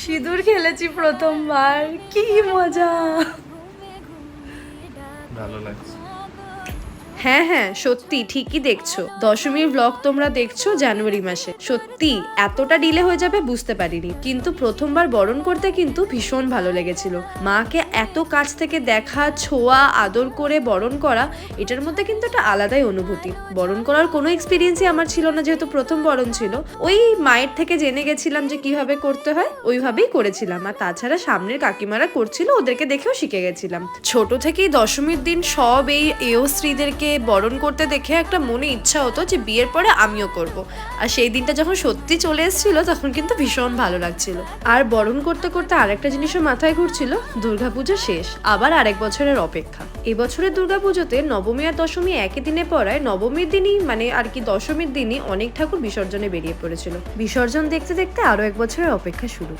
সিঁদুর খেলেছি প্রথমবার, কি মজা। ভালো লাগছে। হ্যাঁ হ্যাঁ, সত্যি ঠিকই দেখছো, দশমীর ব্লগ তোমরা দেখছো জানুয়ারি মাসে। সত্যি এতটা ডিলে হয়ে যাবে বুঝতে পারিনি, কিন্তু প্রথমবার বরণ করতে কিন্তু ভীষণ ভালো লেগেছিল। মাকে এত কাছ থেকে দেখা, ছোঁয়া, আদর করে বরণ করা, এটার মধ্যে কিন্তু একটা আলাদাই অনুভূতি। বরণ করার কোনো এক্সপিরিয়েন্সই আমার ছিল না, যেহেতু প্রথম বরণ ছিল। ওই মায়ের থেকে জেনে গেছিলাম যে কিভাবে করতে হয়, ওইভাবেই করেছিলাম। আর তাছাড়া সামনের কাকিমারা করছিল, ওদেরকে দেখেও শিখে গেছিলাম। ছোট থেকেই দশমীর দিন সব এই স্ত্রীদেরকে বরণ করতে দেখে একটা মনে ইচ্ছা হতো যে বিয়ের পরে আমিও করব। আর সেই দিনটা যখন সত্যি চলে এসেছিল তখন কিন্তু ভীষণ ভালো লাগছিল। আর বরণ করতে করতে আরেকটা জিনিসও মাথায় ঘুরছিল, দুর্গাপুজো শেষ, আবার আরেক বছরের অপেক্ষা। এবছরের দুর্গাপুজোতে নবমী আর দশমী একই দিনে পড়ায় নবমীর দিনই মানে আর কি দশমীর দিনই অনেক ঠাকুর বিসর্জনে বেরিয়ে পড়েছিল। বিসর্জন দেখতে দেখতে আরো এক বছরের অপেক্ষা শুরু।